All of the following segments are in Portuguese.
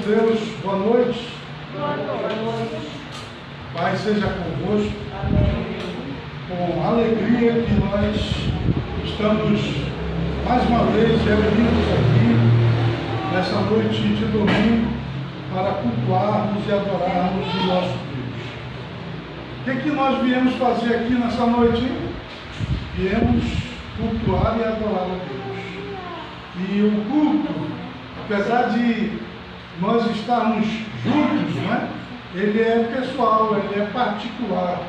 Deus, boa noite. Boa noite. Pai seja convosco. Amém. Com alegria que nós estamos mais uma vez reunidos aqui nessa noite de domingo para cultuarmos e adorarmos o nosso Deus. O que nós viemos fazer aqui nessa noite? Viemos cultuar e adorar a Deus. E o culto, apesar de nós estarmos juntos, né? Ele é pessoal, ele é particular.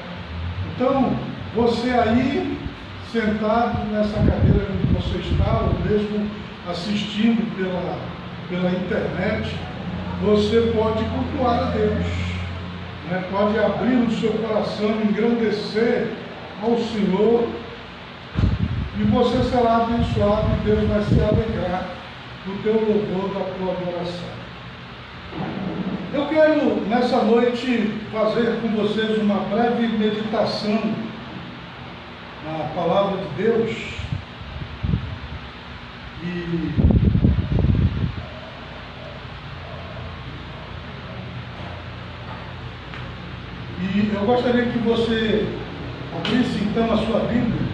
Então, você aí, sentado nessa cadeira onde você está, ou mesmo assistindo pela internet, você pode cultuar a Deus, né? Pode abrir o seu coração, engrandecer ao Senhor, e você será abençoado, e Deus vai se alegrar do teu louvor, da tua adoração. Eu quero, nessa noite, fazer com vocês uma breve meditação na Palavra de Deus. E eu gostaria que você abrisse então a sua Bíblia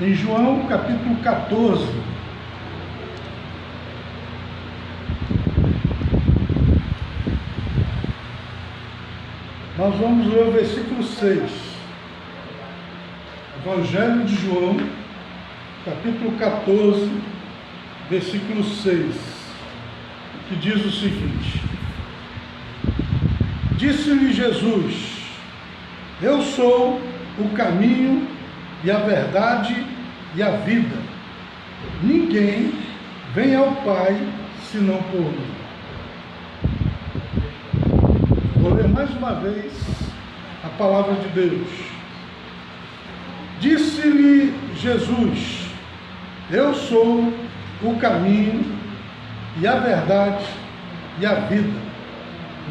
em João capítulo 14. Nós vamos ler o versículo 6. Evangelho de João, capítulo 14, versículo 6, que diz o seguinte: Disse-lhe Jesus: Eu sou o caminho e a verdade e a vida. Ninguém vem ao Pai senão por mim. Vou ler mais uma vez a palavra de Deus. Disse-lhe Jesus: Eu sou o caminho e a verdade e a vida.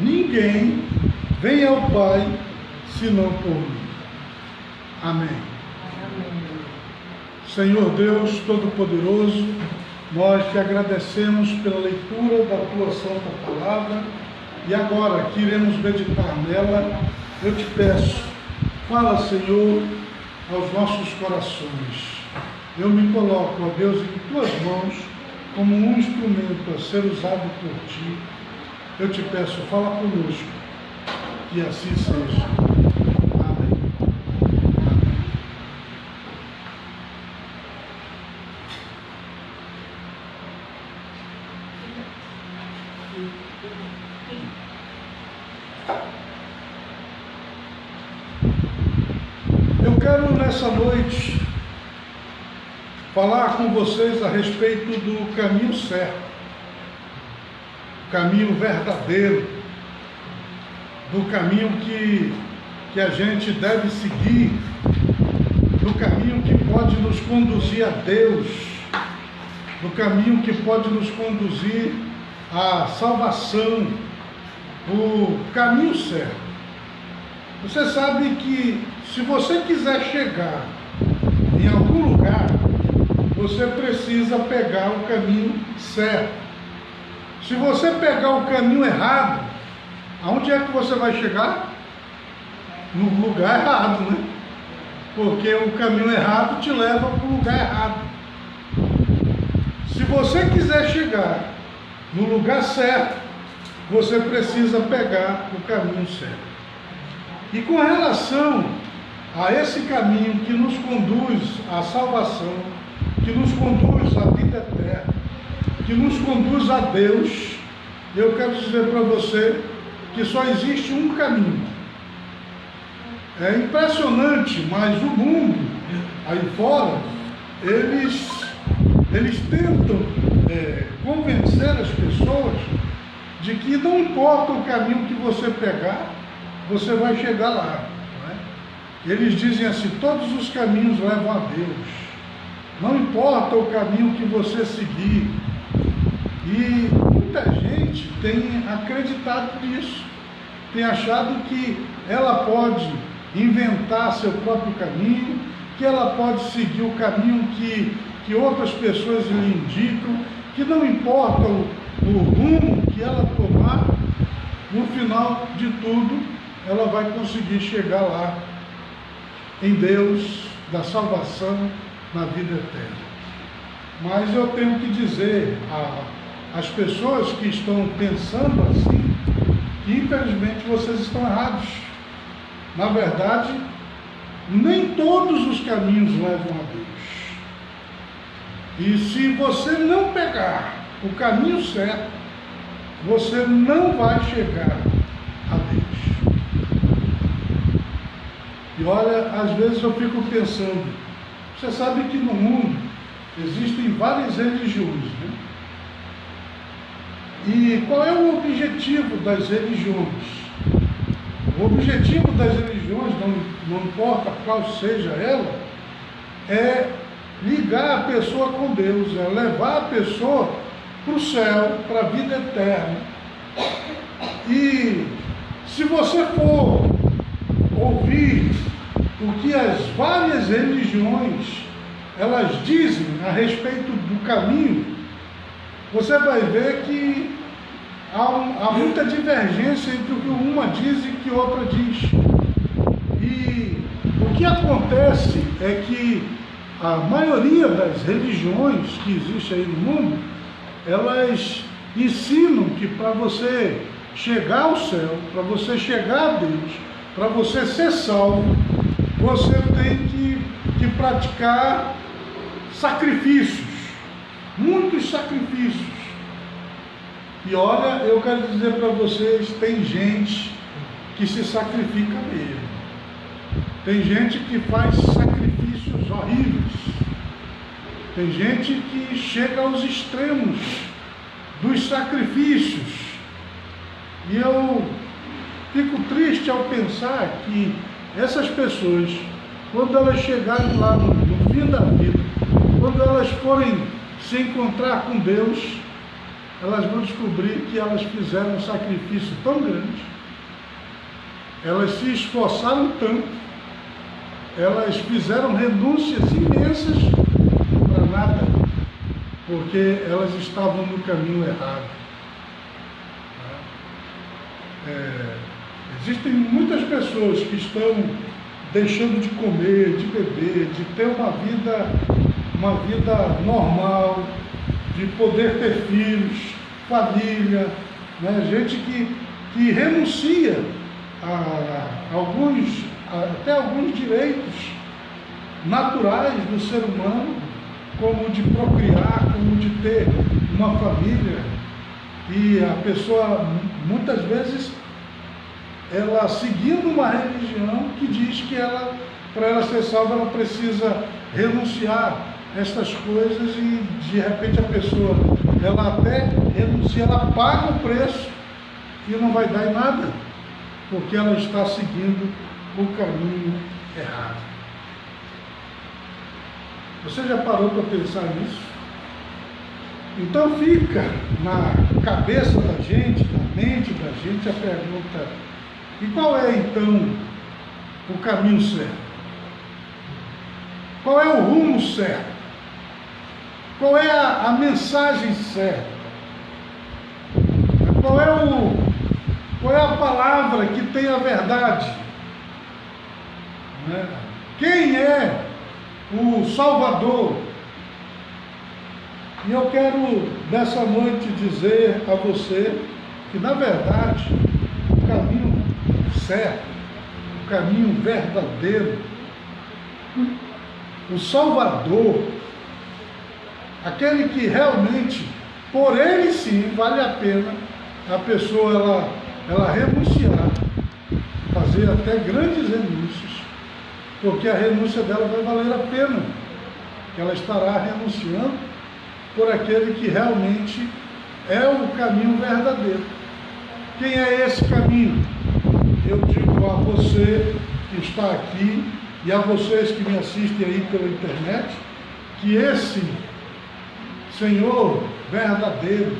Ninguém vem ao Pai senão por mim. Amém. Senhor Deus Todo-Poderoso, nós te agradecemos pela leitura da tua santa palavra, e agora que iremos meditar nela, eu te peço, fala, Senhor, aos nossos corações. Eu me coloco, ó Deus, em tuas mãos, como um instrumento a ser usado por ti. Eu te peço, fala conosco, que assim seja. Eu quero nessa noite falar com vocês a respeito do caminho certo, o caminho verdadeiro, do caminho que a gente deve seguir, do caminho que pode nos conduzir a Deus, do caminho que pode nos conduzir à salvação, o caminho certo. Você sabe que se você quiser chegar em algum lugar, você precisa pegar o caminho certo. Se você pegar o caminho errado, aonde é que você vai chegar? No lugar errado, né? Porque o caminho errado te leva para o lugar errado. Se você quiser chegar no lugar certo, você precisa pegar o caminho certo. E com relação a esse caminho que nos conduz à salvação, que nos conduz à vida eterna, que nos conduz a Deus, eu quero dizer para você que só existe um caminho. É impressionante, mas o mundo aí fora, eles tentam convencer as pessoas de que não importa o caminho que você pegar, você vai chegar lá. Não é? Eles dizem assim: todos os caminhos levam a Deus. Não importa o caminho que você seguir. E muita gente tem acreditado nisso. tem achado que ela pode inventar seu próprio caminho, que ela pode seguir o caminho que outras pessoas lhe indicam, que não importa o rumo que ela tomar, no final de tudo, ela vai conseguir chegar lá, em Deus, da salvação, na vida eterna. Mas eu tenho que dizer às pessoas que estão pensando assim, que infelizmente vocês estão errados. Na verdade, nem todos os caminhos levam a Deus. E se você não pegar o caminho certo, você não vai chegar a Deus. E olha, às vezes eu fico pensando, você sabe que no mundo existem várias religiões, né? E qual é o objetivo das religiões? O objetivo das religiões, não importa qual seja ela, é ligar a pessoa com Deus, é levar a pessoa para o céu, para a vida eterna. E se você for ouvir o que as várias religiões elas dizem a respeito do caminho, você vai ver que há muita divergência entre o que uma diz e o que outra diz. E o que acontece é que a maioria das religiões que existem aí no mundo, elas ensinam que para você chegar ao céu, para você chegar a Deus, para você ser salvo, você tem que praticar sacrifícios, muitos sacrifícios. E olha, eu quero dizer para vocês, tem gente que se sacrifica mesmo. Tem gente que faz sacrifícios horríveis. Tem gente que chega aos extremos dos sacrifícios. E eu fico triste ao pensar que essas pessoas, quando elas chegarem lá no fim da vida, quando elas forem se encontrar com Deus, elas vão descobrir que elas fizeram um sacrifício tão grande, elas se esforçaram tanto, elas fizeram renúncias imensas para nada, porque elas estavam no caminho errado. Existem muitas pessoas que estão deixando de comer, de beber, de ter uma vida normal, de poder ter filhos, família, né? Gente que renuncia até alguns direitos naturais do ser humano, como o de procriar, como de ter uma família. E a pessoa, muitas vezes, ela seguindo uma religião que diz que para ela ser salva, ela precisa renunciar a estas coisas, e de repente a pessoa, ela até renuncia, ela paga o preço e não vai dar em nada, porque ela está seguindo o caminho errado. Você já parou para pensar nisso? Então fica na cabeça da gente, na mente da gente, a pergunta: e qual é então o caminho certo? Qual é o rumo certo? Qual é a mensagem certa? Qual é a palavra que tem a verdade? Né? Quem é o Salvador? E eu quero nessa noite dizer a você que, na verdade, o caminho certo, o caminho verdadeiro, o Salvador, aquele que realmente, por ele sim, vale a pena a pessoa ela renunciar, fazer até grandes renúncias, porque a renúncia dela vai valer a pena, que ela estará renunciando por aquele que realmente é o caminho verdadeiro. Quem é esse caminho? Eu digo a você que está aqui e a vocês que me assistem aí pela internet, que esse Senhor verdadeiro,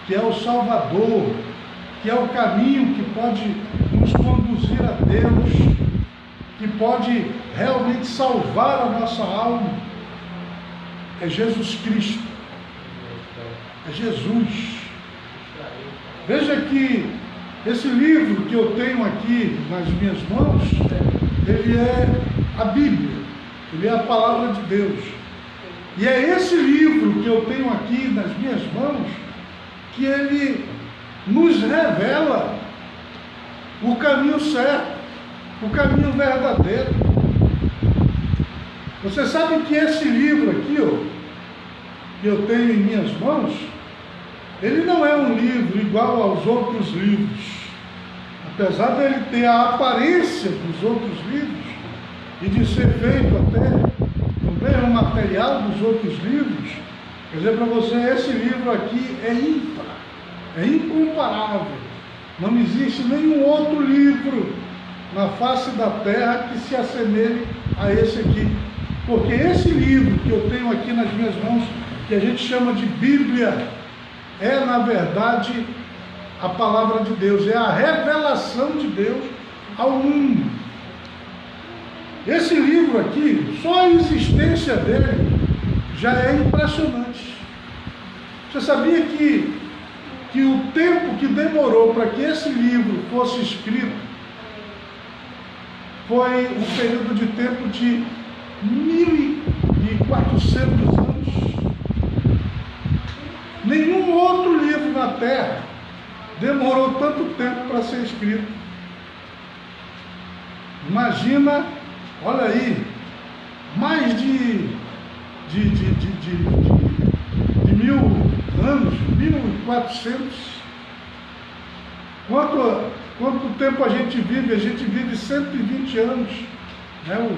que é o Salvador, que é o caminho que pode conduzir a Deus, que pode realmente salvar a nossa alma, é Jesus Cristo. É Jesus. Veja que esse livro que eu tenho aqui nas minhas mãos, ele é a Bíblia, ele é a palavra de Deus. E é esse livro que eu tenho aqui nas minhas mãos que ele nos revela o caminho certo, o caminho verdadeiro. Você sabe que esse livro aqui, ó, que eu tenho em minhas mãos, ele não é um livro igual aos outros livros. Apesar dele ter a aparência dos outros livros e de ser feito até no mesmo material dos outros livros, quer dizer para você, esse livro aqui é ímpar, é incomparável. Não existe nenhum outro livro na face da terra que se assemelhe a esse aqui. Porque esse livro que eu tenho aqui nas minhas mãos, que a gente chama de Bíblia, é na verdade a palavra de Deus, é a revelação de Deus ao mundo. Esse livro aqui, só a existência dele já é impressionante. Você sabia que o tempo que demorou para que esse livro fosse escrito foi um período de tempo de 1.400 anos? Nenhum outro livro na Terra demorou tanto tempo para ser escrito. Imagina, olha aí, mais de 1.000 anos, 1.400. Quanto tempo a gente vive? A gente vive 120 anos, né?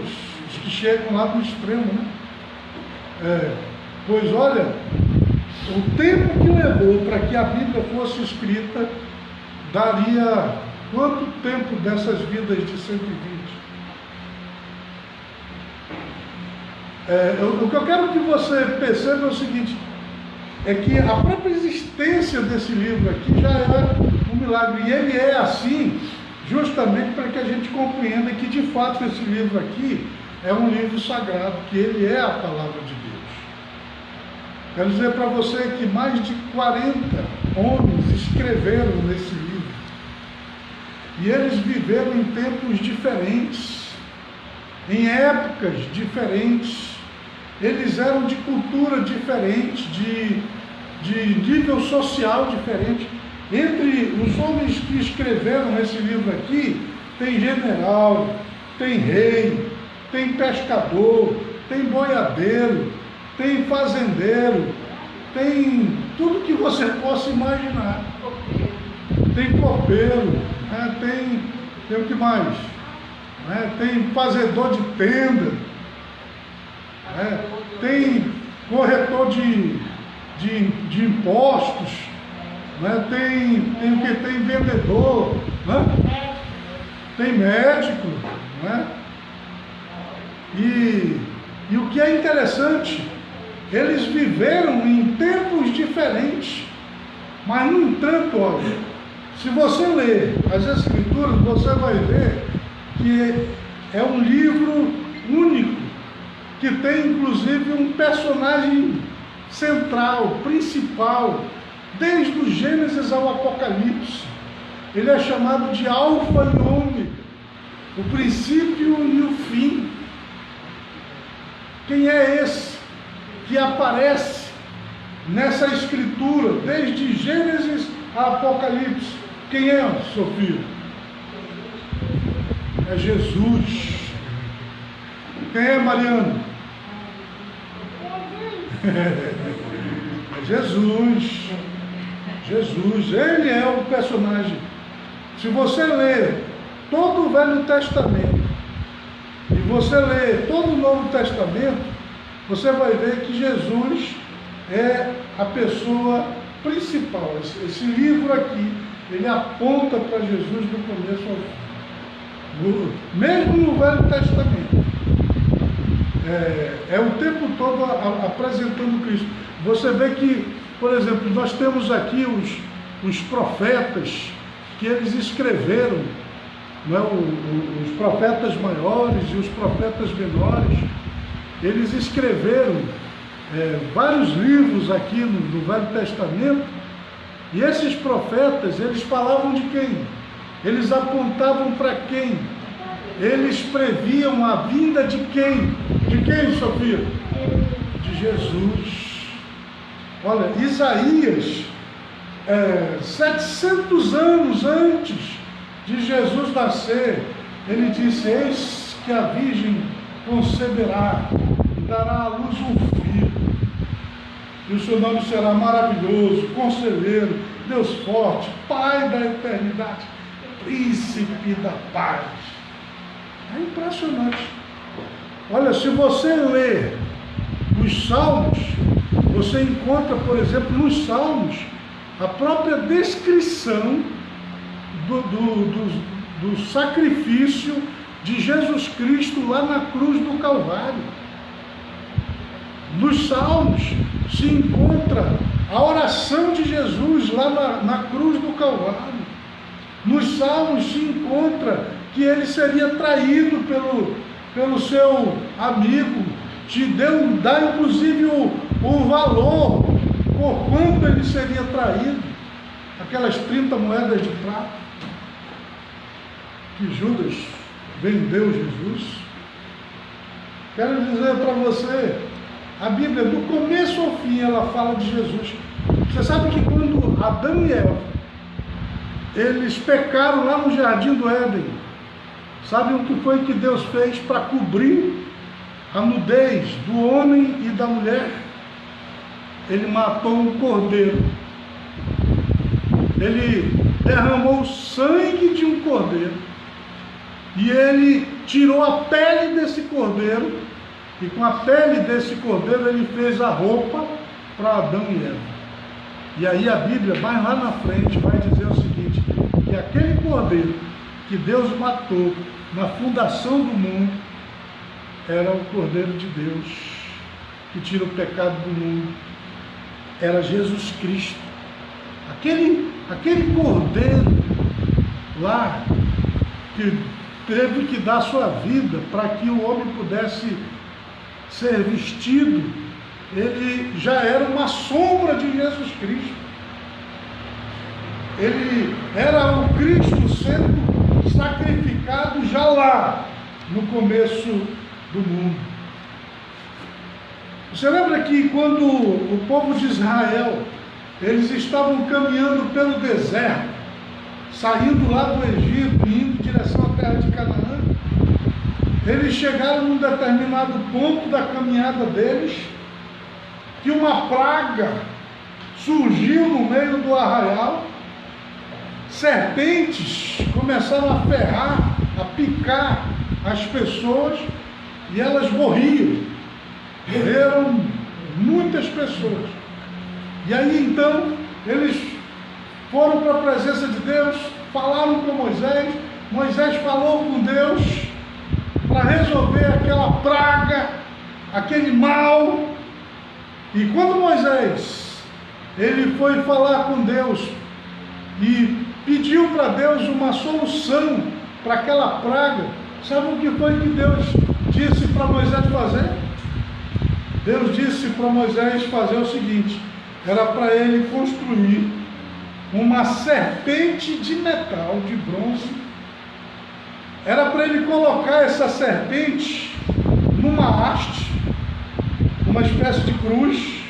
Os que chegam lá no extremo, né? Pois olha, o tempo que levou para que a Bíblia fosse escrita daria quanto tempo dessas vidas de 120? O que eu quero que você perceba é o seguinte, é que a própria existência desse livro aqui já é um milagre, e ele é assim justamente para que a gente compreenda que de fato esse livro aqui é um livro sagrado, que ele é a palavra de Deus. Quero dizer para você que mais de 40 homens escreveram nesse livro, e eles viveram em tempos diferentes, em épocas diferentes, eles eram de cultura diferente, de nível social diferente. Entre os homens que escreveram esse livro aqui, tem general, tem rei, tem pescador, tem boiadeiro, tem fazendeiro, tem tudo que você possa imaginar. Tem copeiro, né? Tem o que mais? Né? Tem fazedor de tenda, né? Tem corretor de impostos, né? Tem o que? Tem vendedor, né? Tem médico, né? E o que é interessante, eles viveram em tempos diferentes, mas no entanto, olha, se você ler as Escrituras, você vai ver que é um livro único, que tem inclusive um personagem central, principal, desde o Gênesis ao Apocalipse. Ele é chamado de Alfa e Ômega, o princípio e o fim. Quem é esse que aparece nessa escritura, desde Gênesis a Apocalipse? Quem é, Sofia? É Jesus. Quem é, Mariana? É Jesus. Jesus, ele é o personagem. Se você ler todo o Velho Testamento e você ler todo o Novo Testamento, você vai ver que Jesus é a pessoa principal. Esse livro aqui, ele aponta para Jesus do começo ao fim. Mesmo no Velho Testamento. É o tempo todo apresentando Cristo. Você vê que, por exemplo, nós temos aqui os profetas que eles escreveram não é, os profetas maiores e os profetas menores, eles escreveram vários livros aqui no Velho Testamento, e esses profetas, eles falavam de quem? Eles apontavam para quem? Eles previam a vinda de quem? De quem, Sofia? De Jesus. Olha, Isaías, 700 anos antes de Jesus nascer, ele disse: eis que a Virgem conceberá e dará à luz um filho, e o seu nome será maravilhoso, conselheiro, Deus forte, Pai da eternidade, príncipe da paz. É impressionante. Olha, se você ler os Salmos, você encontra, por exemplo, nos Salmos, a própria descrição do sacrifício de Jesus Cristo lá na cruz do Calvário. Nos Salmos se encontra a oração de Jesus lá na cruz do Calvário. Nos Salmos se encontra que ele seria traído pelo seu amigo, dá inclusive o valor por quanto ele seria traído, aquelas 30 moedas de prata que Judas vendeu Jesus. Quero dizer para você, a Bíblia, do começo ao fim, ela fala de Jesus. Você sabe que quando Adão e Eva, eles pecaram lá no Jardim do Éden, sabe o que foi que Deus fez para cobrir a nudez do homem e da mulher? Ele matou um cordeiro. Ele derramou o sangue de um cordeiro. E ele tirou a pele desse cordeiro. E com a pele desse cordeiro ele fez a roupa para Adão e Eva. E aí a Bíblia vai lá na frente, vai dizer o seguinte, que aquele cordeiro que Deus matou na fundação do mundo era o Cordeiro de Deus, que tira o pecado do mundo. Era Jesus Cristo. Aquele cordeiro lá, que teve que dar sua vida para que o homem pudesse ser vestido, ele já era uma sombra de Jesus Cristo. Ele era o Cristo sendo sacrificado já lá, no começo do mundo. Você lembra que quando o povo de Israel, eles estavam caminhando pelo deserto, saindo lá do Egito e indo em direção à terra de Canaã, eles chegaram num determinado ponto da caminhada deles, que uma praga surgiu no meio do arraial, serpentes começaram a ferrar, a picar as pessoas, e elas morriam. Morreram muitas pessoas. E aí então eles foram para a presença de Deus, falaram com Moisés. Moisés falou com Deus para resolver aquela praga, aquele mal. E quando Moisés ele foi falar com Deus e pediu para Deus uma solução para aquela praga, sabe o que foi que Deus disse para Moisés fazer? Deus disse para Moisés fazer o seguinte: era para ele construir uma serpente de metal, de bronze. Era para ele colocar essa serpente numa haste, uma espécie de cruz,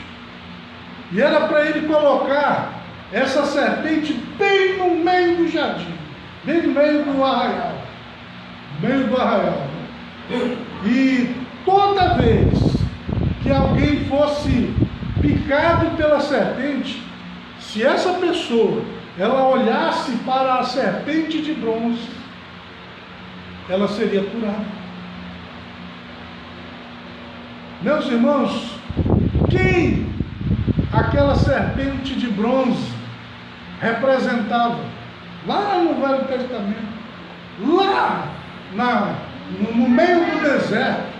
e era para ele colocar essa serpente bem no meio do jardim, bem no meio do arraial, E toda vez que alguém fosse picado pela serpente, se essa pessoa ela olhasse para a serpente de bronze, ela seria curada. Meus irmãos, quem aquela serpente de bronze representava? Lá no Velho Testamento, lá no meio do deserto,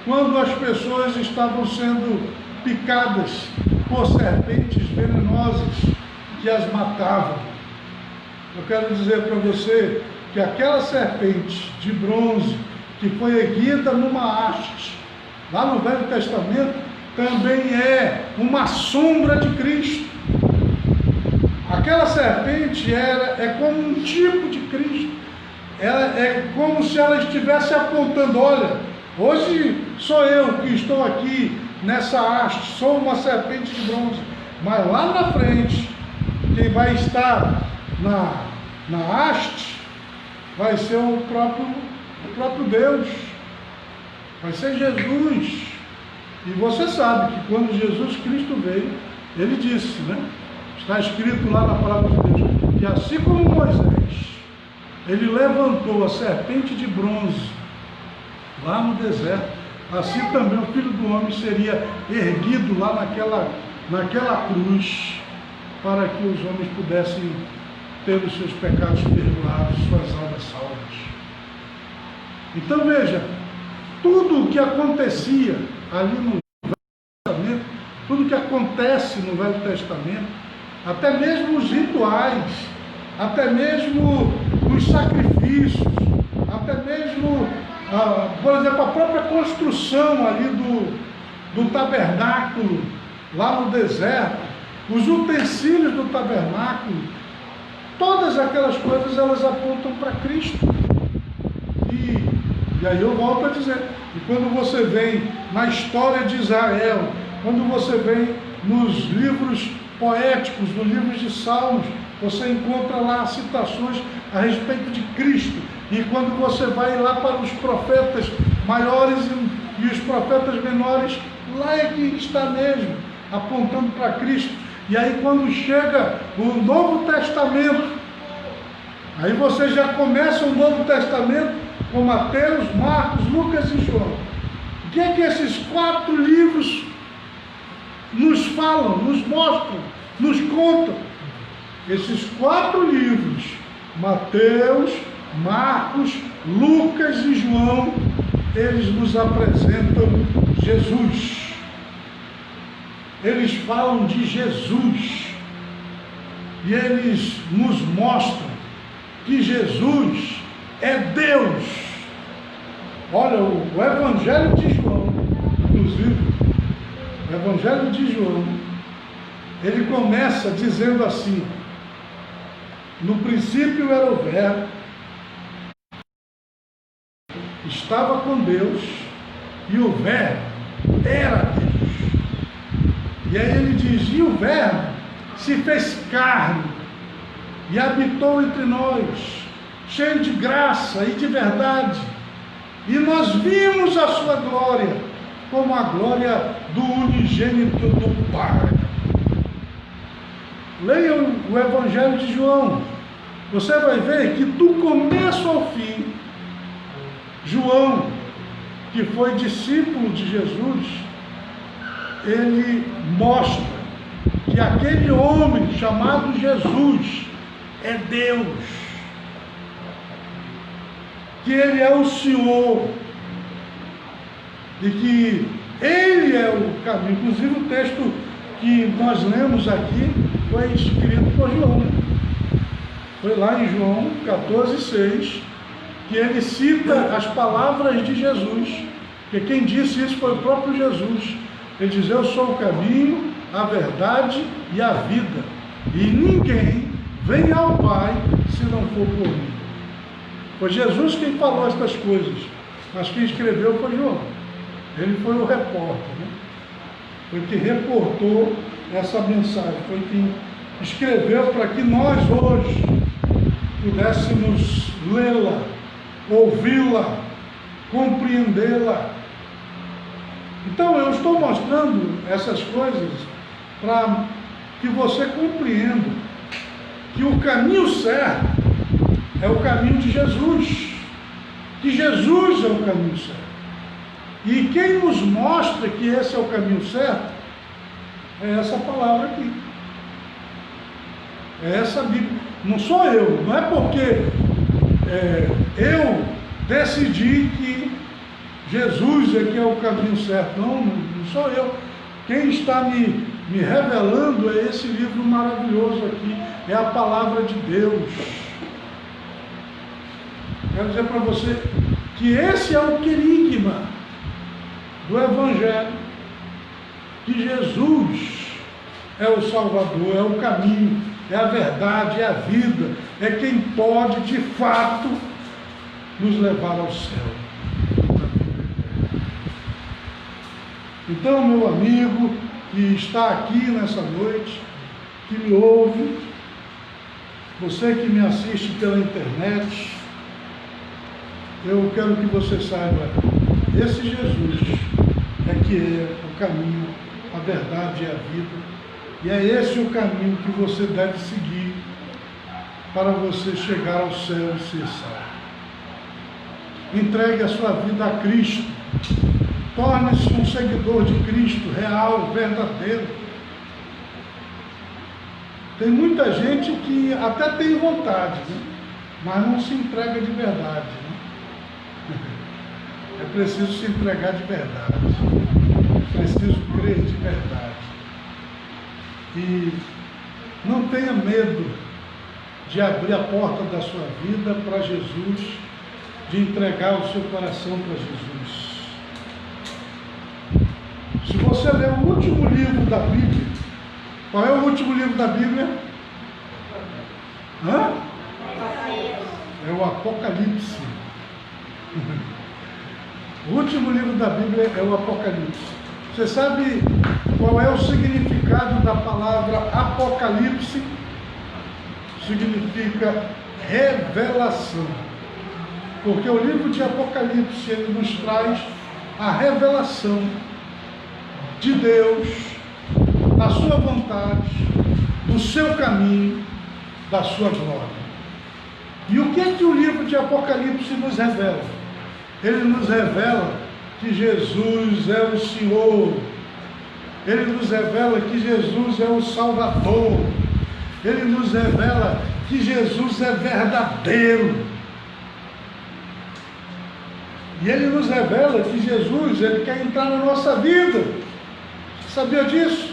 quando as pessoas estavam sendo picadas por serpentes venenosas que as matavam. Eu quero dizer para você que aquela serpente de bronze que foi erguida numa haste, lá no Velho Testamento, também é uma sombra de Cristo. Aquela serpente é como um tipo de Cristo. Ela é como se ela estivesse apontando, olha, hoje sou eu que estou aqui nessa haste, sou uma serpente de bronze, mas lá na frente, quem vai estar na haste vai ser o próprio Deus, vai ser Jesus. E você sabe que quando Jesus Cristo veio, ele disse, né? Está escrito lá na palavra de Deus, que assim como Moisés, ele levantou a serpente de bronze lá no deserto, assim também o Filho do Homem seria erguido lá naquela cruz, para que os homens pudessem ter os seus pecados perdoados, suas almas salvas. Então veja, tudo o que acontecia ali no Velho Testamento, tudo o que acontece no Velho Testamento, até mesmo os rituais, até mesmo os sacrifícios, até mesmo, por exemplo, a própria construção ali do tabernáculo, lá no deserto, os utensílios do tabernáculo, todas aquelas coisas elas apontam para Cristo. E aí eu volto a dizer, e quando você vem na história de Israel, quando você vem nos livros poéticos, nos livros de Salmos, você encontra lá citações a respeito de Cristo. E quando você vai lá para os profetas maiores e os profetas menores, lá é que está mesmo, apontando para Cristo. E aí quando chega o Novo Testamento, aí você já começa o Novo Testamento com Mateus, Marcos, Lucas e João. O que é que esses 4 livros nos falam, nos mostram, nos contam? Esses 4 livros, Mateus, Marcos, Lucas e João, eles nos apresentam Jesus. Eles falam de Jesus. E eles nos mostram que Jesus é Deus. Olha, o Evangelho de João, inclusive, o Evangelho de João, ele começa dizendo assim: no princípio era o Verbo, estava com Deus, e o Verbo era Deus. E aí ele diz, e o Verbo se fez carne, e habitou entre nós, cheio de graça e de verdade, e nós vimos a sua glória, como a glória do unigênito do Pai. Leiam o Evangelho de João, você vai ver que do começo ao fim, João, que foi discípulo de Jesus, ele mostra que aquele homem chamado Jesus é Deus, que ele é o Senhor, e que ele é o caminho. Inclusive o texto que nós lemos aqui foi escrito por João. Foi lá em João 14:6, que ele cita as palavras de Jesus, porque quem disse isso foi o próprio Jesus. Ele diz, eu sou o caminho, a verdade e a vida, e ninguém vem ao Pai se não for por mim. Foi Jesus quem falou estas coisas, mas quem escreveu foi João. Ele foi o repórter, né? Foi quem reportou essa mensagem, foi quem escreveu para que nós hoje pudéssemos lê-la, ouvi-la, compreendê-la. Então eu estou mostrando essas coisas para que você compreenda que o caminho certo é o caminho de Jesus, que Jesus é o caminho certo. E quem nos mostra que esse é o caminho certo é essa palavra aqui, é essa Bíblia. Não sou eu, não é porque eu decidi que Jesus é que é o caminho certo, não sou eu. Quem está me revelando é esse livro maravilhoso aqui, é a palavra de Deus. Quero dizer para você que esse é o querigma do Evangelho, que Jesus é o Salvador, é o caminho, é a verdade, é a vida, é quem pode de fato nos levar ao céu. Então, meu amigo que está aqui nessa noite, que me ouve, você que me assiste pela internet, eu quero que você saiba, esse Jesus é que é o caminho, a verdade e a vida, e é esse o caminho que você deve seguir para você chegar ao céu e ser salvo. Entregue a sua vida a Cristo, torne-se um seguidor de Cristo, real, verdadeiro. Tem muita gente que até tem vontade, né? Mas não se entrega de verdade, né? É preciso se entregar de verdade, é preciso crer de verdade. E não tenha medo de abrir a porta da sua vida para Jesus, de entregar o seu coração para Jesus. Se você ler o último livro da Bíblia, qual é o último livro da Bíblia? Hã? É o Apocalipse. O último livro da Bíblia é o Apocalipse. Você sabe qual é o significado da palavra Apocalipse? Significa revelação. Porque o livro de Apocalipse, ele nos traz a revelação de Deus, da sua vontade, do seu caminho, da sua glória. E o que é que o livro de Apocalipse nos revela? Ele nos revela que Jesus é o Senhor. Ele nos revela que Jesus é o Salvador. Ele nos revela que Jesus é verdadeiro. E ele nos revela que Jesus, ele quer entrar na nossa vida. Você sabia disso?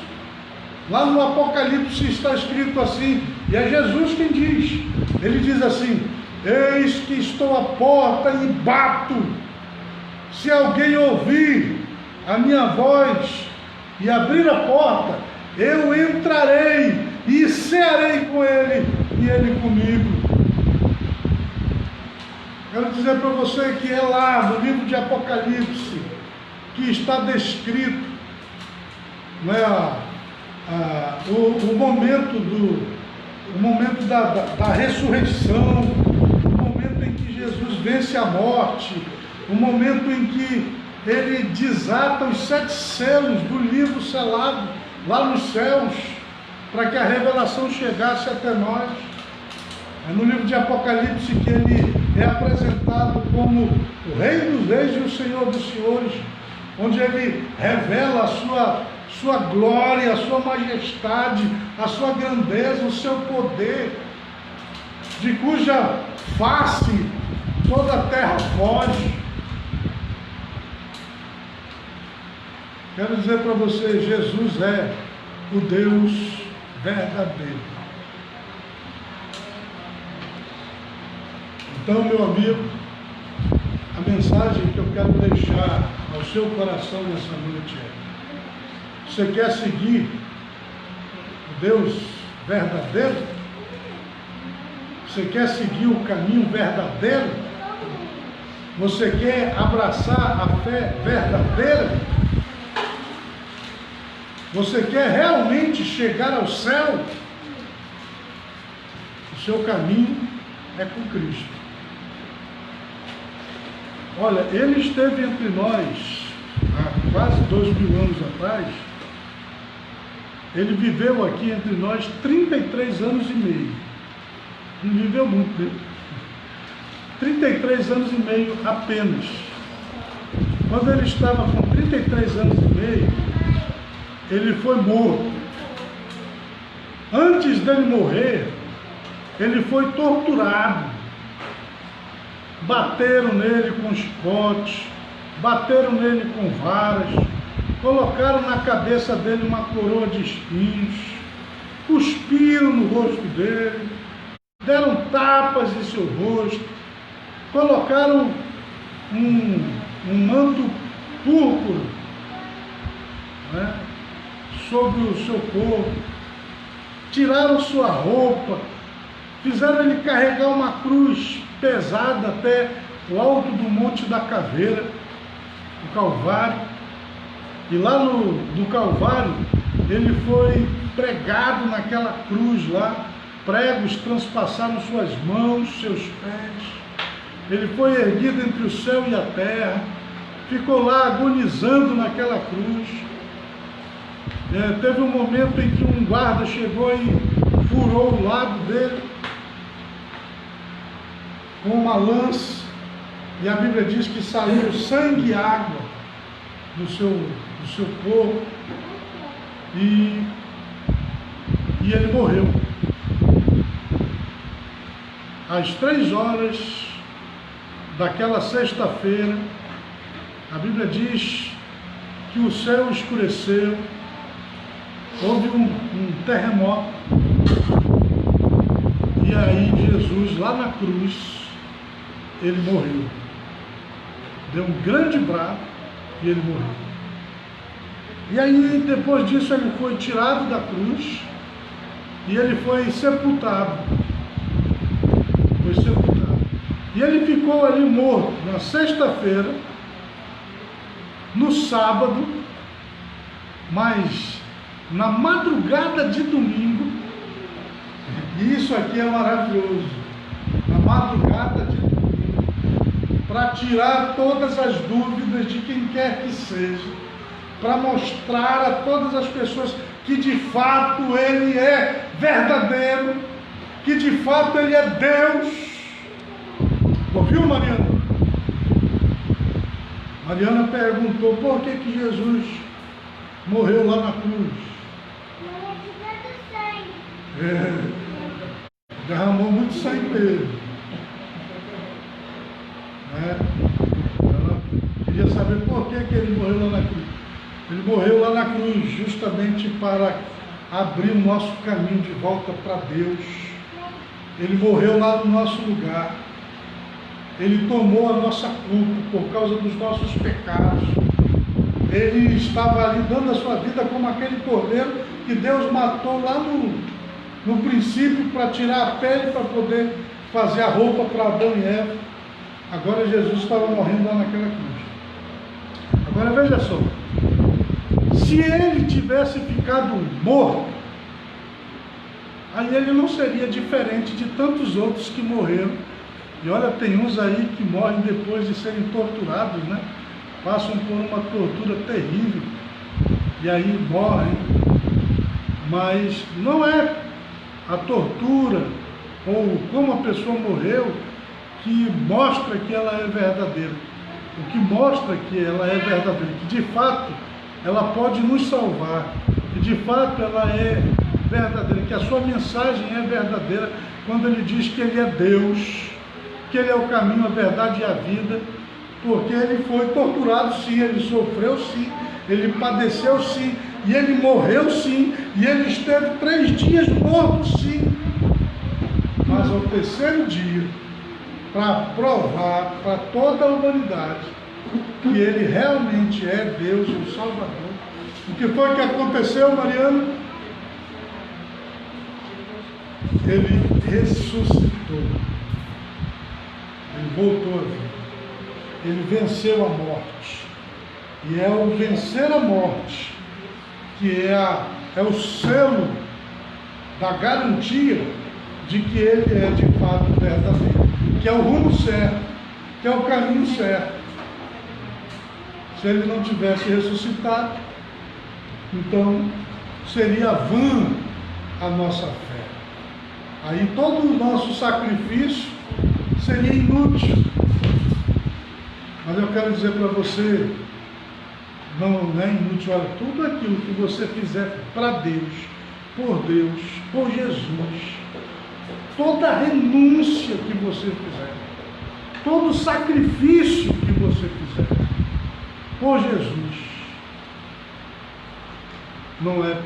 Lá no Apocalipse está escrito assim, e é Jesus quem diz. Ele diz assim: eis que estou à porta e bato. Se alguém ouvir a minha voz e abrir a porta, eu entrarei e cearei com ele e ele comigo. Quero dizer para você que é lá no livro de Apocalipse que está descrito, não é, o momento da ressurreição, o momento em que Jesus vence a morte, o momento em que ele desata os 7 selos do livro selado lá nos céus, para que a revelação chegasse até nós. É no livro de Apocalipse que ele é apresentado como o Rei dos Reis e o Senhor dos Senhores, onde ele revela a sua glória, a sua majestade, a sua grandeza, o seu poder, de cuja face toda a terra foge. Quero dizer para você, Jesus é o Deus verdadeiro. Então, meu amigo, a mensagem que eu quero deixar ao seu coração nessa noite é: você quer seguir o Deus verdadeiro? Você quer seguir o caminho verdadeiro? Você quer abraçar a fé verdadeira? Você quer realmente chegar ao céu? O seu caminho é com Cristo. Olha, ele esteve entre nós há quase 2000 anos atrás. Ele viveu aqui entre nós 33 anos e meio. Não viveu muito, né? 33 anos e meio apenas. Quando ele estava com 33 anos e meio, ele foi morto. Antes dele morrer, ele foi torturado. Bateram nele com chicotes, bateram nele com varas, colocaram na cabeça dele uma coroa de espinhos, cuspiram no rosto dele, deram tapas em seu rosto, colocaram um manto púrpura, né, sobre o seu corpo, tiraram sua roupa, fizeram ele carregar uma cruz pesada até o alto do Monte da Caveira, o Calvário, e lá no Calvário ele foi pregado naquela cruz lá, pregos transpassaram suas mãos, seus pés, ele foi erguido entre o céu e a terra, ficou lá agonizando naquela cruz. Teve um momento em que um guarda chegou e furou o lado dele com uma lança, e a Bíblia diz que saiu sangue e água do seu corpo, e ele morreu. Às 3 horas daquela sexta-feira, a Bíblia diz que o céu escureceu, houve um terremoto, e aí Jesus, lá na cruz, ele morreu. Deu um grande brado e ele morreu. E aí, depois disso, ele foi tirado da cruz e ele foi sepultado. Foi sepultado. E ele ficou ali morto na sexta-feira, no sábado, mas na madrugada de domingo, e isso aqui é maravilhoso, na madrugada de domingo, para tirar todas as dúvidas de quem quer que seja, para mostrar a todas as pessoas que de fato ele é verdadeiro, que de fato ele é Deus. Ouviu, Mariana? Mariana perguntou por que Jesus morreu lá na cruz. Derramou muito sangue mesmo. Ela queria saber por que ele morreu lá na cruz. Ele morreu lá na cruz justamente para abrir o nosso caminho de volta para Deus. Ele morreu lá no nosso lugar. Ele tomou a nossa culpa por causa dos nossos pecados. Ele estava ali dando a sua vida como aquele cordeiro que Deus matou lá no princípio para tirar a pele, para poder fazer a roupa para Adão e Eva. Agora Jesus estava morrendo lá naquela cruz. Agora veja só, se ele tivesse ficado morto, aí ele não seria diferente de tantos outros que morreram. E olha, tem uns aí que morrem depois de serem torturados, né? Passam por uma tortura terrível e aí morrem. Mas não é a tortura ou como a pessoa morreu que mostra que ela é verdadeira. O que mostra que ela é verdadeira, que de fato ela pode nos salvar, que de fato ela é verdadeira, que a sua mensagem é verdadeira quando ele diz que ele é Deus, que ele é o caminho, a verdade e a vida, porque ele foi torturado sim, ele sofreu sim, ele padeceu sim, e ele morreu sim, e ele esteve 3 dias morto sim, mas ao terceiro dia, para provar para toda a humanidade que ele realmente é Deus, o Salvador. O que foi que aconteceu, Mariana? Ele ressuscitou. Ele voltou a vida. Ele venceu a morte. E é o vencer a morte que é o selo da garantia de que ele é de fato verdadeiro, que é o rumo certo, que é o caminho certo. Se ele não tivesse ressuscitado, então seria vã a nossa fé. Aí todo o nosso sacrifício seria inútil. Mas eu quero dizer para você, não é inútil, olha, tudo aquilo que você fizer para Deus, por Jesus, toda renúncia que você fizer, todo sacrifício que você fizer, por Jesus, não é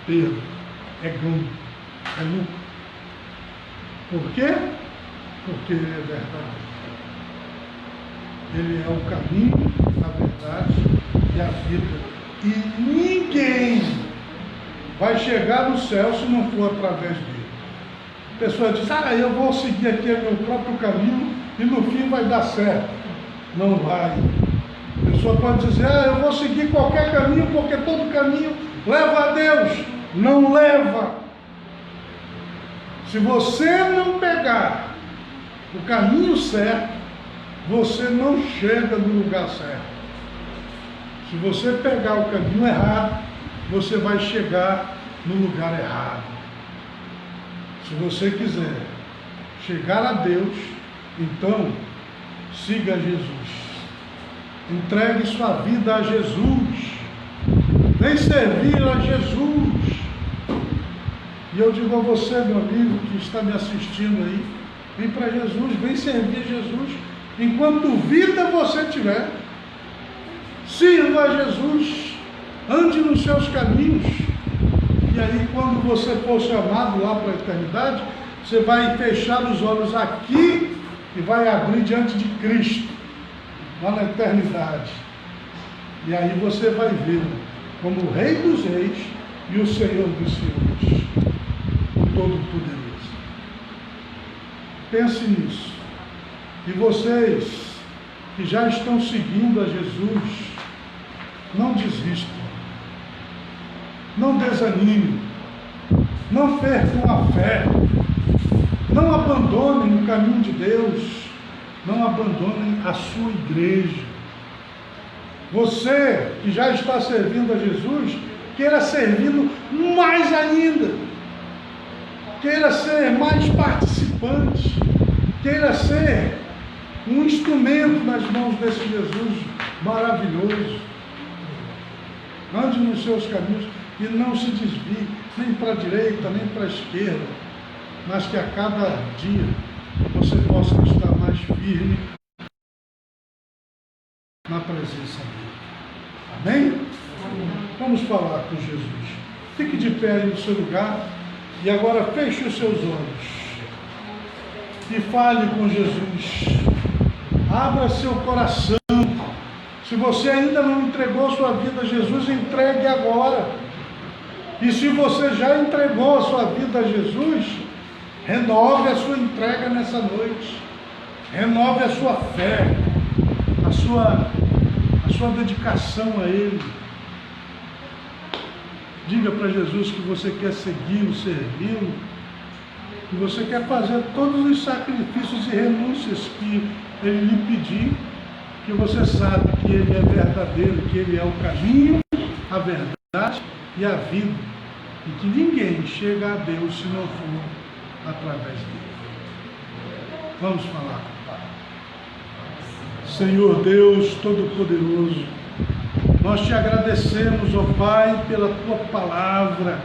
perda, é ganho, é lucro. Por quê? Porque ele é verdadeiro. Ele é o caminho, a verdade e a vida. E ninguém vai chegar no céu se não for através dele. A pessoa diz, eu vou seguir aqui o meu próprio caminho e no fim vai dar certo. Não vai. A pessoa pode dizer, eu vou seguir qualquer caminho porque todo caminho leva a Deus. Não leva. Se você não pegar o caminho certo, você não chega no lugar certo. Se você pegar o caminho errado, você vai chegar no lugar errado. Se você quiser chegar a Deus, então siga Jesus. Entregue sua vida a Jesus. Vem servir a Jesus. E eu digo a você, meu amigo, que está me assistindo aí, vem para Jesus, vem servir a Jesus. Enquanto vida você tiver, sirva a Jesus, ande nos seus caminhos. E aí, quando você for chamado lá para a eternidade, você vai fechar os olhos aqui e vai abrir diante de Cristo, lá na eternidade. E aí você vai ver como o Rei dos Reis e o Senhor dos Senhores, o Todo-Poderoso. Pense nisso. E vocês que já estão seguindo a Jesus, não desistam. Não desanimem, não percam a fé, não abandonem o caminho de Deus, não abandonem a sua igreja. Você que já está servindo a Jesus, queira servi-lo mais ainda, queira ser mais participante, queira ser um instrumento nas mãos desse Jesus maravilhoso. Ande nos seus caminhos e não se desvie nem para a direita, nem para a esquerda, mas que a cada dia você possa estar mais firme na presença dele. Amém? Amém. Vamos falar com Jesus. Fique de pé aí no seu lugar e agora feche os seus olhos e fale com Jesus. Abra seu coração. Se você ainda não entregou sua vida a Jesus, entregue agora. E se você já entregou a sua vida a Jesus, renove a sua entrega nessa noite. Renove a sua fé, a sua dedicação a Ele. Diga para Jesus que você quer segui-lo, servi-lo, que você quer fazer todos os sacrifícios e renúncias que Ele lhe pedir, que você sabe que Ele é verdadeiro, que Ele é o caminho, a verdade e a vida, e que ninguém chega a Deus se não for através dele. Vamos falar com o Pai. Senhor Deus Todo-Poderoso, nós te agradecemos, ó Pai, pela tua palavra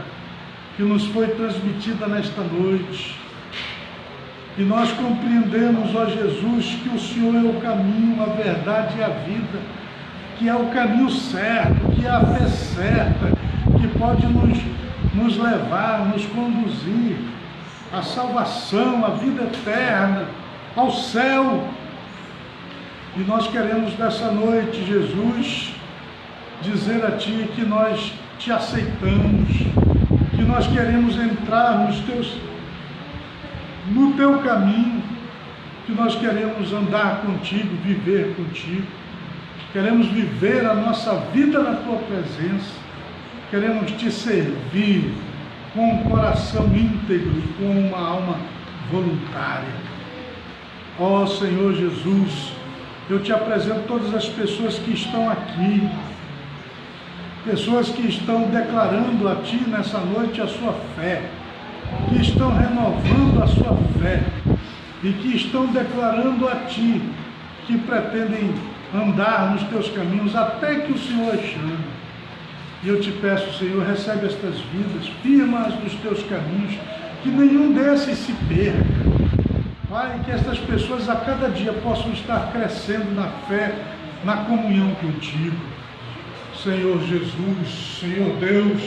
que nos foi transmitida nesta noite. E nós compreendemos, ó Jesus, que o Senhor é o caminho, a verdade e a vida, que é o caminho certo, que é a fé certa, que pode nos levar, nos conduzir à salvação, à vida eterna, ao céu. E nós queremos nessa noite, Jesus, dizer a Ti que nós Te aceitamos, que nós queremos entrar no Teu caminho, que nós queremos andar contigo, viver contigo, queremos viver a nossa vida na Tua presença, queremos Te servir com um coração íntegro e com uma alma voluntária. Ó Senhor Jesus, eu Te apresento todas as pessoas que estão aqui, pessoas que estão declarando a Ti nessa noite a sua fé, que estão renovando a sua fé e que estão declarando a Ti que pretendem andar nos Teus caminhos até que o Senhor as chame. E eu Te peço, Senhor, recebe estas vidas, firma-as nos Teus caminhos, que nenhum desses se perca. Pai, que estas pessoas a cada dia possam estar crescendo na fé, na comunhão contigo. Senhor Jesus, Senhor Deus,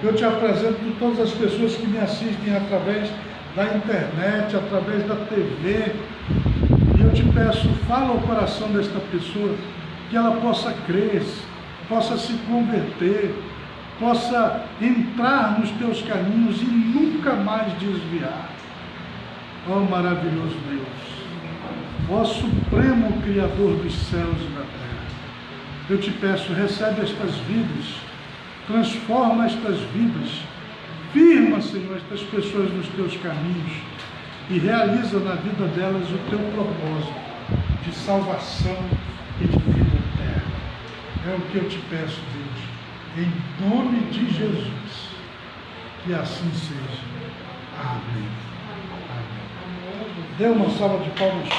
eu Te apresento todas as pessoas que me assistem através da internet, através da TV, e eu te peço, fala ao coração desta pessoa, que ela possa crer, possa se converter, possa entrar nos teus caminhos e nunca mais desviar. Ó maravilhoso Deus, ó supremo Criador dos céus e da terra, eu te peço, recebe estas vidas, transforma estas vidas, firma, Senhor, estas pessoas nos teus caminhos e realiza na vida delas o teu propósito de salvação e de vida eterna. É o que eu te peço, Deus, em nome de Jesus, que assim seja. Amém. Amém. Dê uma salva de palmas.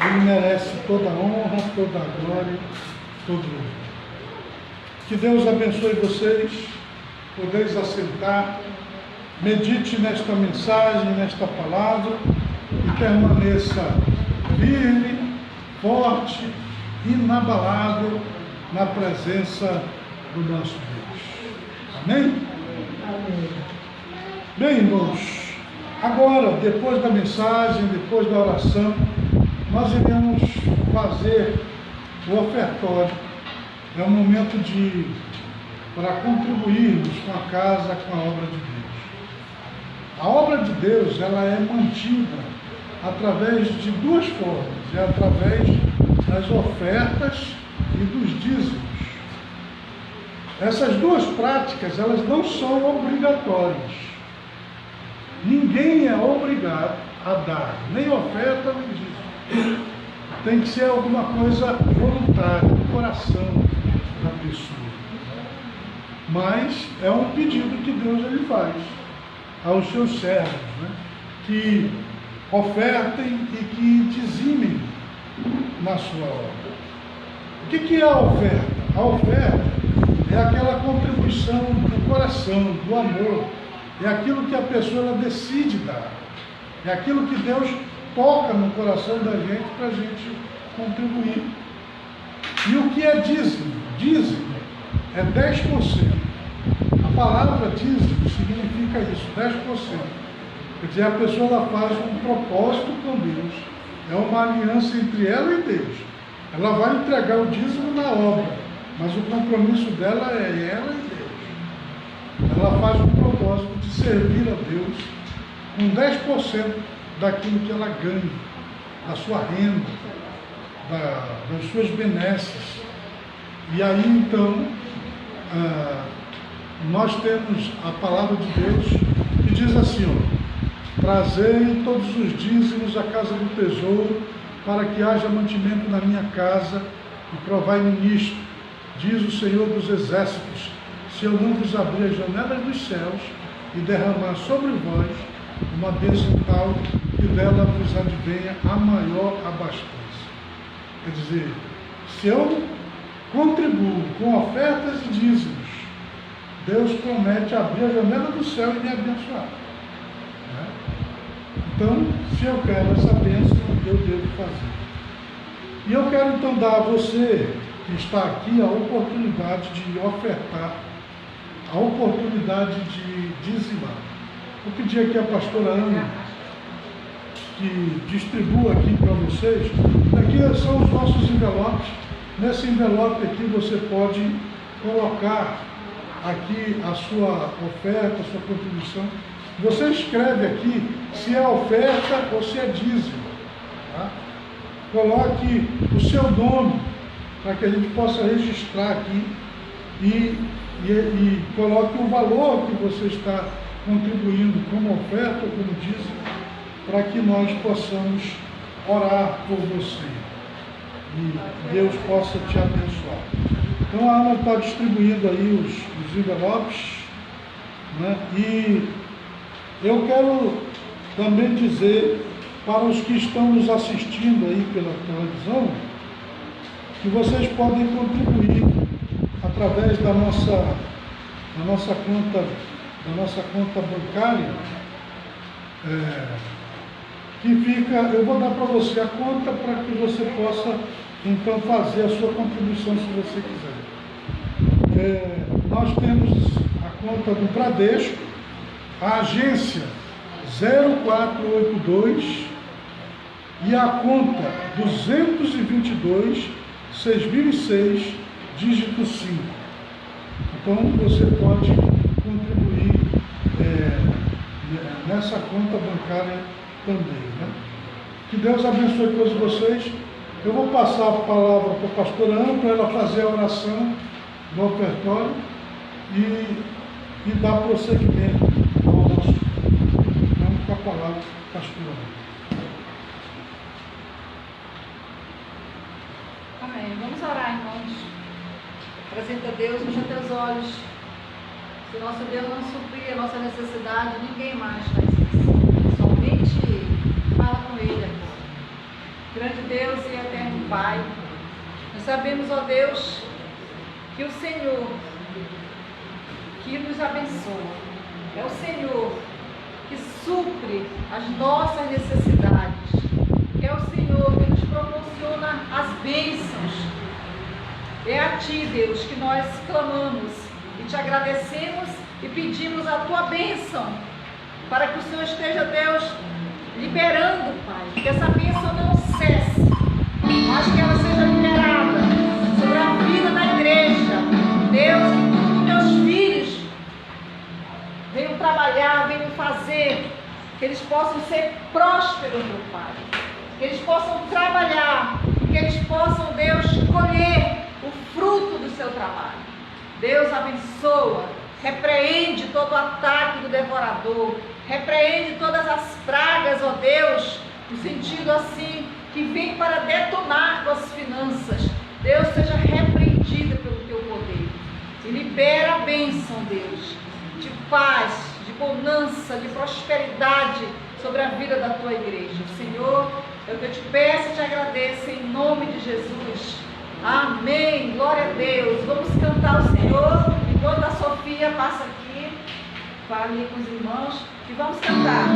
Ele merece toda a honra, toda a glória, todo o louvor. Que Deus abençoe vocês, podeis assentar, medite nesta mensagem, nesta palavra e permaneça firme, forte, inabalável na presença do nosso Deus. Amém? Amém. Bem, irmãos, agora, depois da mensagem, depois da oração, nós iremos fazer o ofertório. É um momento para contribuirmos com a casa, com a obra de Deus. A obra de Deus, ela é mantida através de duas formas. É através das ofertas e dos dízimos. Essas duas práticas, elas não são obrigatórias. Ninguém é obrigado a dar, nem oferta, nem dízimo. Tem que ser alguma coisa voluntária, do coração da pessoa. Mas é um pedido que Deus ele faz aos seus servos, né? Que ofertem e que dizimem na sua obra. O que é a oferta? A oferta é aquela contribuição do coração, do amor. É aquilo que a pessoa ela decide dar. É aquilo que Deus toca no coração da gente para a gente contribuir. E o que é dízimo? Dízimo é 10%. A palavra dízimo significa isso, 10%. Quer dizer, a pessoa ela faz um propósito com Deus. É uma aliança entre ela e Deus. Ela vai entregar o dízimo na obra, mas o compromisso dela é ela e Deus. Ela faz um propósito de servir a Deus com 10% daquilo que ela ganha, da sua renda, das suas benesses. E aí então, nós temos a palavra de Deus que diz assim, ó: trazei todos os dízimos à casa do tesouro, para que haja mantimento na minha casa, e provai-me nisto, diz o Senhor dos Exércitos, se eu não vos abrir as janelas dos céus e derramar sobre vós uma bênção tal que dela vos advenha a maior abastança. Quer dizer, se eu contribuo com ofertas e dízimos, Deus promete abrir a janela do céu e me abençoar. Né? Então, se eu quero essa bênção, eu devo fazer. E eu quero então dar a você que está aqui a oportunidade de ofertar, a oportunidade de dizimar. Vou pedir aqui a pastora Ana que distribua aqui para vocês. Aqui são os nossos envelopes. Nesse envelope aqui você pode colocar aqui a sua oferta, a sua contribuição. Você escreve aqui se é oferta ou se é dízimo. Tá? Coloque o seu nome para que a gente possa registrar aqui e coloque o valor que você está contribuindo como oferta ou como dízimo, para que nós possamos orar por você e Deus possa te abençoar. Então a Ana está distribuindo aí os envelopes, né? E eu quero também dizer para os que estão nos assistindo aí pela televisão, que vocês podem contribuir através da nossa conta bancária, que fica, eu vou dar para você a conta para que você possa então fazer a sua contribuição se você quiser. Nós temos a conta do Bradesco, a agência 0482 e a conta 222-6006, dígito 5. Então você pode contribuir nessa conta bancária também, né? Que Deus abençoe todos vocês. Eu vou passar a palavra para a pastora Ana para ela fazer a oração do ofertório e dar prosseguimento ao nosso. Vamos com a palavra, pastora Ana. Amém. Vamos orar, irmãos. Apresenta a Deus, fecha teus olhos. Se o nosso Deus não suprir a nossa necessidade, ninguém mais faz isso. Somente fala com Ele agora. Grande Deus e eterno Pai, nós sabemos, ó Deus, que o Senhor que nos abençoa, é o Senhor que supre as nossas necessidades, que é o Senhor que nos proporciona as bênçãos. É a Ti, Deus, que nós clamamos e Te agradecemos e pedimos a Tua bênção, para que o Senhor esteja, Deus, liberando, Pai, que essa bênção não cesse, mas que ela seja liberada sobre a vida da igreja. Deus, que Teus filhos venham trabalhar, venham fazer, que eles possam ser prósperos, meu Pai, que eles possam trabalhar, que eles possam, Deus, colher o fruto do seu trabalho. Deus abençoa, repreende todo o ataque do devorador, repreende todas as pragas, ó Deus, no sentido assim, que vem para detonar tuas finanças. Deus, seja repreendida pelo teu poder e libera a bênção, Deus, de paz, de bonança, de prosperidade sobre a vida da tua igreja. Senhor, eu te peço e te agradeço em nome de Jesus. Amém, glória a Deus. Vamos cantar o Senhor, enquanto a Sofia passa aqui para ali com os irmãos, e vamos cantar.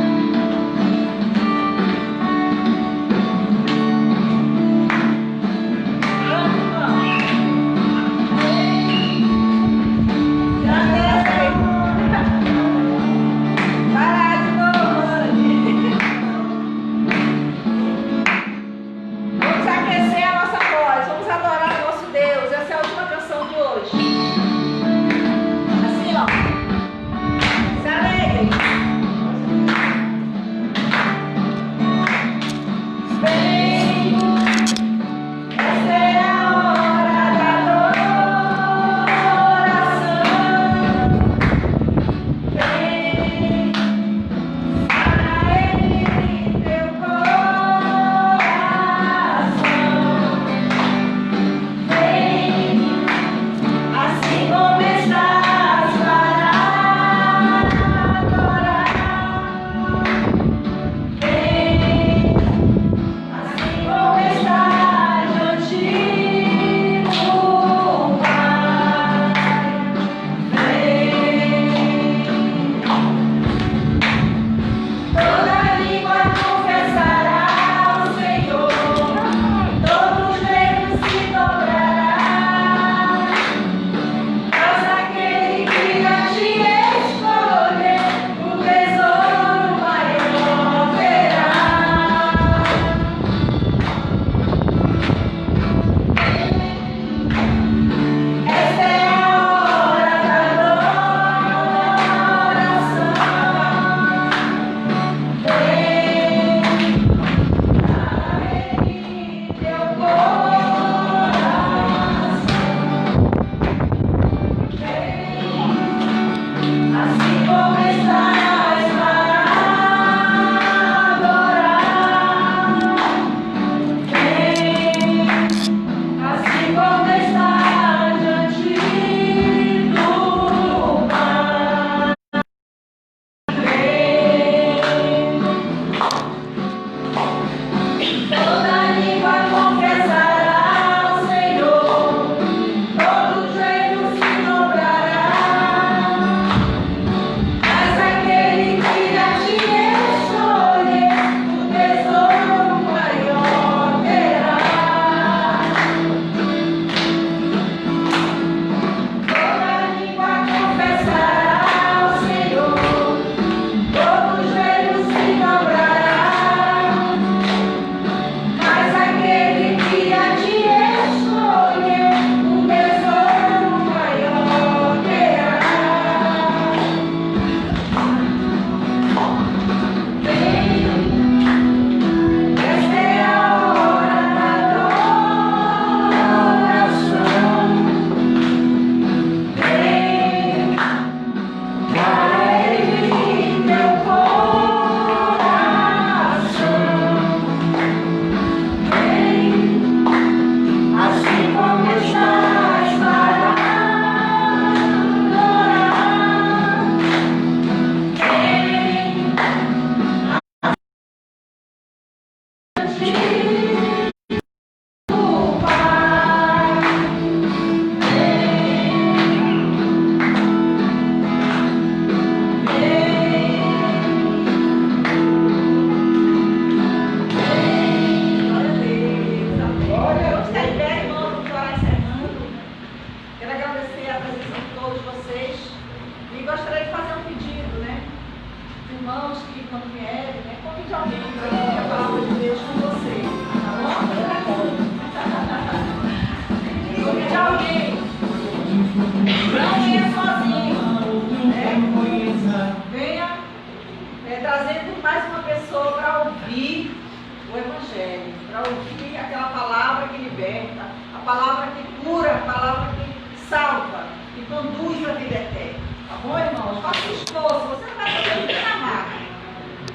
Evangelho, para ouvir aquela palavra que liberta, a palavra que cura, a palavra que salva, que conduz à vida eterna. Tá bom, irmãos? Faça esforço, você não vai fazer ninguém na máquina.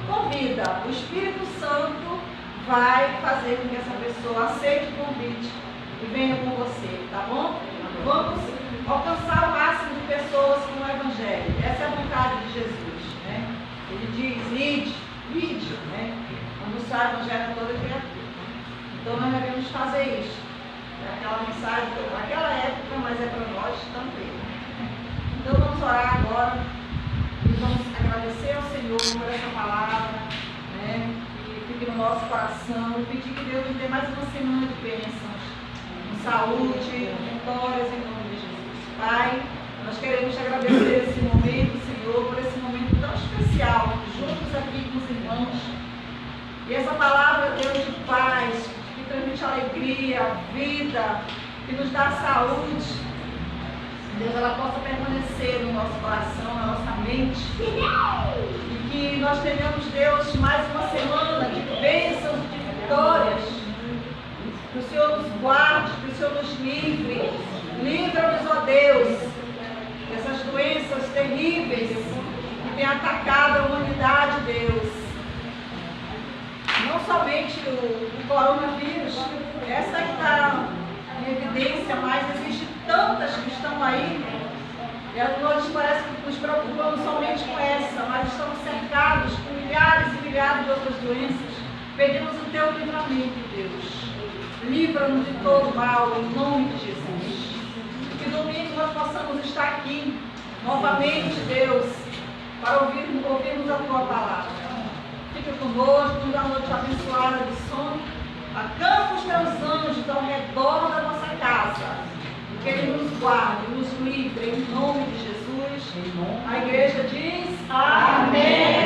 Convida, o Espírito Santo vai fazer com que essa pessoa aceite o convite e venha com você, tá bom? Vamos alcançar o máximo de pessoas com o Evangelho. Essa é a vontade de Jesus, né? Ele diz, ide, né? Anunciar o Evangelho a toda criatura. Então nós devemos fazer isso. É aquela mensagem para aquela época, mas é para nós também. Então vamos orar agora e vamos agradecer ao Senhor por essa palavra, né? Que fique no nosso coração e pedir que Deus nos dê mais uma semana de bênçãos, com saúde, vitórias em nome de Jesus. Pai, nós queremos te agradecer esse momento, Senhor, por esse momento tão especial, juntos aqui com os irmãos. E essa palavra, Deus, de paz, que transmite alegria, vida, que nos dá saúde, Deus, ela possa permanecer no nosso coração, na nossa mente. E que nós tenhamos, Deus, mais uma semana de bênçãos, de vitórias. Que o Senhor nos guarde, que o Senhor nos livre. Livra-nos, ó Deus, dessas doenças terríveis que têm atacado a humanidade, Deus. Não somente o coronavírus, essa que está em evidência, mas existem tantas que estão aí. E nós parece que nos preocupamos somente com essa, mas estamos cercados por milhares e milhares de outras doenças. Pedimos o teu livramento, Deus. Livra-nos de todo mal, em nome de Jesus. Que domingo nós possamos estar aqui novamente, Deus, para ouvirmos a tua palavra. Fica conosco, nos dá uma noite abençoada de sono. Acampa os teus anjos ao redor da nossa casa. Que ele nos guarde, nos livre, em nome de Jesus. A igreja diz amém.